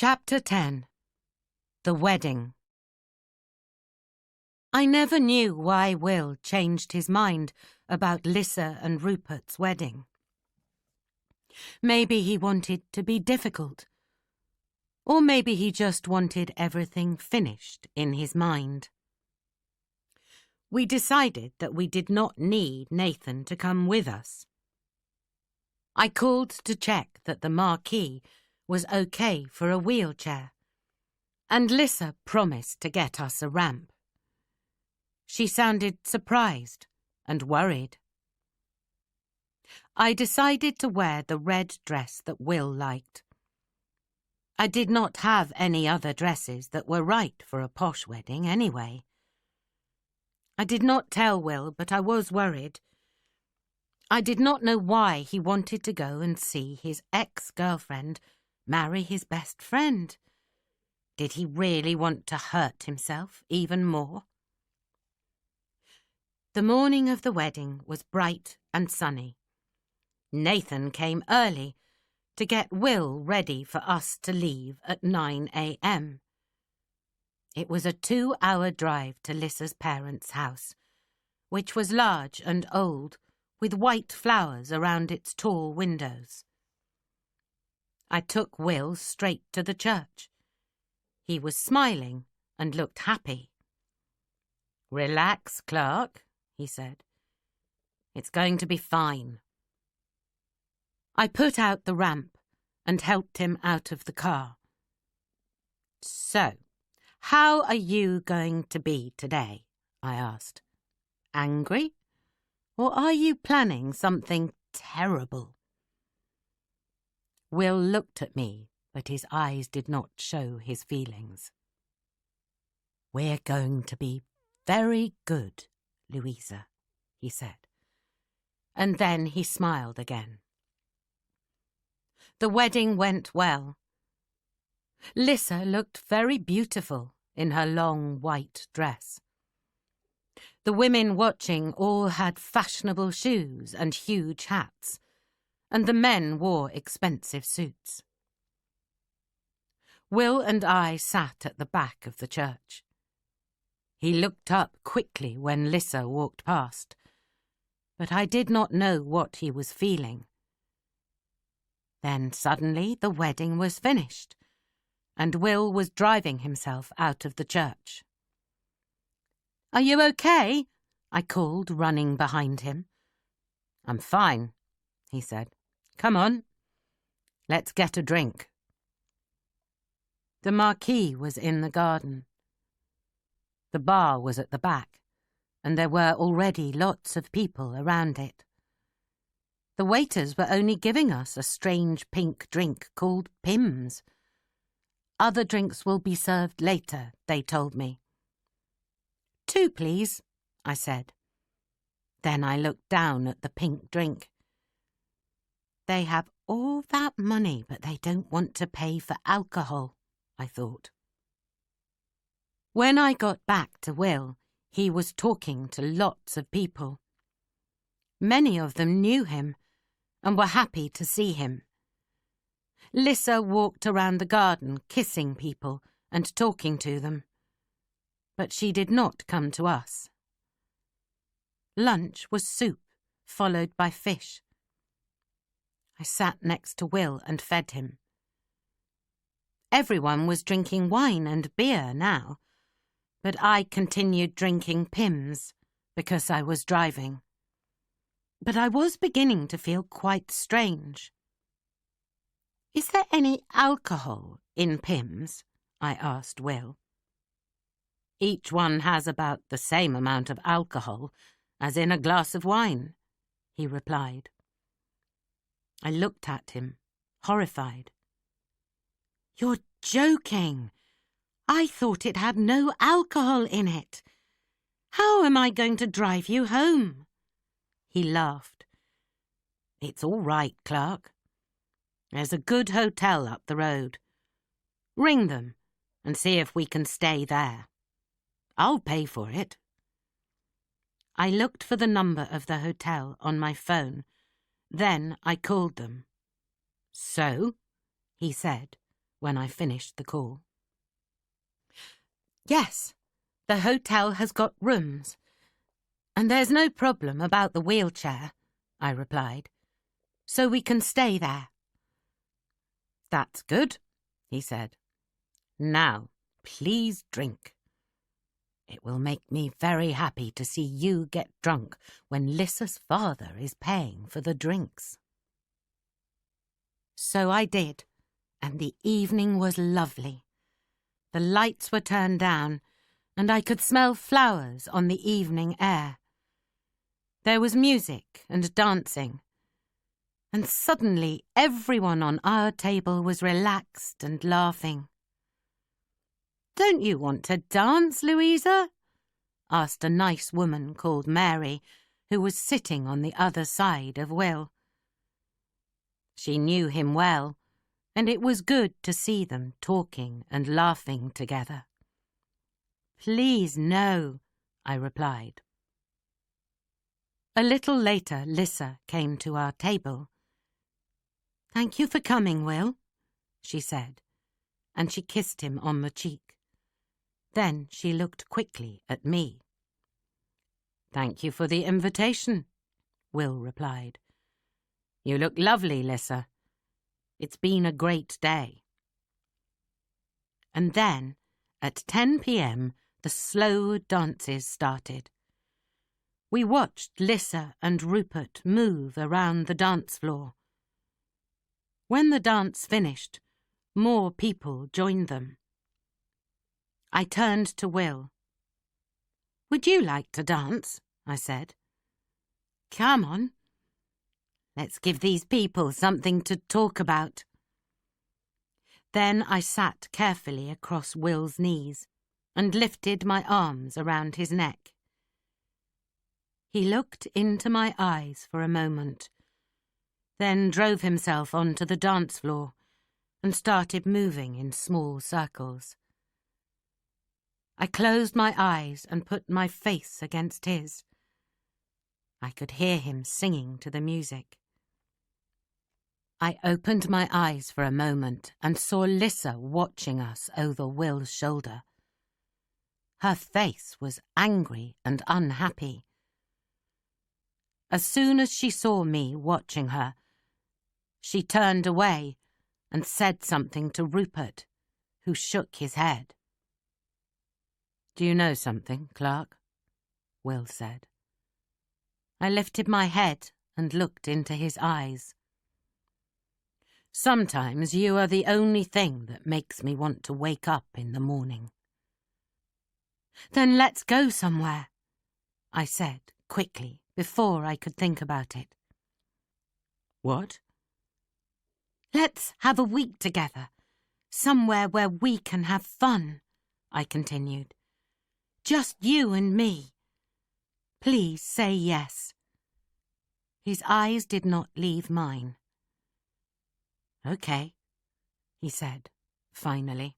Chapter 10. The Wedding. I never knew why Will changed his mind about Lissa and Rupert's wedding. Maybe he wanted to be difficult. Or maybe he just wanted everything finished in his mind. We decided that we did not need Nathan to come with us. I called to check that the marquee was okay for a wheelchair, and Lissa promised to get us a ramp. She sounded surprised and worried. I decided to wear the red dress that Will liked. I did not have any other dresses that were right for a posh wedding anyway. I did not tell Will, but I was worried. I did not know why he wanted to go and see his ex-girlfriend marry his best friend. Did he really want to hurt himself even more? The morning of the wedding was bright and sunny. Nathan came early to get Will ready for us to leave at 9 a.m. It was a 2-hour drive to Lissa's parents' house, which was large and old, with white flowers around its tall windows. I took Will straight to the church. He was smiling and looked happy. "Relax, Clark," he said. "It's going to be fine." I put out the ramp and helped him out of the car. "So, how are you going to be today?" I asked. "Angry? Or are you planning something terrible?" Will looked at me, but his eyes did not show his feelings. "We're going to be very good, Louisa," he said. And then he smiled again. The wedding went well. Lissa looked very beautiful in her long white dress. The women watching all had fashionable shoes and huge hats, and the men wore expensive suits. Will and I sat at the back of the church. He looked up quickly when Lissa walked past, but I did not know what he was feeling. Then suddenly the wedding was finished, and Will was driving himself out of the church. "Are you okay?" I called, running behind him. "I'm fine," he said. "Come on, let's get a drink." The marquee was in the garden. The bar was at the back, and there were already lots of people around it. The waiters were only giving us a strange pink drink called Pimm's. "Other drinks will be served later," they told me. "2, please," I said. Then I looked down at the pink drink. They have all that money, but they don't want to pay for alcohol, I thought. When I got back to Will, he was talking to lots of people. Many of them knew him and were happy to see him. Lissa walked around the garden kissing people and talking to them, but she did not come to us. Lunch was soup, followed by fish. I sat next to Will and fed him. Everyone was drinking wine and beer now, but I continued drinking Pimm's because I was driving. But I was beginning to feel quite strange. "Is there any alcohol in Pimm's?" I asked Will. "Each one has about the same amount of alcohol as in a glass of wine," he replied. I looked at him, horrified. "You're joking. I thought it had no alcohol in it. How am I going to drive you home?" He laughed. "It's all right, Clark. There's a good hotel up the road. Ring them and see if we can stay there. I'll pay for it." I looked for the number of the hotel on my phone. Then I called them. "So?" he said, when I finished the call. Yes, the hotel has got rooms, and there's no problem about the wheelchair, I replied, so we can stay there. That's good, he said. Now, please drink. It will make me very happy to see you get drunk when Lissa's father is paying for the drinks. So I did, and the evening was lovely. The lights were turned down, and I could smell flowers on the evening air. There was music and dancing, and suddenly everyone on our table was relaxed and laughing. "Don't you want to dance, Louisa?" asked a nice woman called Mary, who was sitting on the other side of Will. She knew him well, and it was good to see them talking and laughing together. "Please, no," I replied. A little later, Lissa came to our table. "Thank you for coming, Will," she said, and she kissed him on the cheek. Then she looked quickly at me. "Thank you for the invitation," Will replied. "You look lovely, Lissa. It's been a great day." And then, at 10 p.m., the slow dances started. We watched Lissa and Rupert move around the dance floor. When the dance finished, more people joined them. I turned to Will. "Would you like to dance?" I said. "Come on. Let's give these people something to talk about." Then I sat carefully across Will's knees and lifted my arms around his neck. He looked into my eyes for a moment, then drove himself onto the dance floor and started moving in small circles. I closed my eyes and put my face against his. I could hear him singing to the music. I opened my eyes for a moment and saw Lissa watching us over Will's shoulder. Her face was angry and unhappy. As soon as she saw me watching her, she turned away and said something to Rupert, who shook his head. "Do you know something, Clark?" Will said. I lifted my head and looked into his eyes. "Sometimes you are the only thing that makes me want to wake up in the morning." "Then let's go somewhere," I said quickly before I could think about it. "What?" "Let's have a week together, somewhere where we can have fun," I continued. "Just you and me. Please say yes." His eyes did not leave mine. "Okay," he said, finally.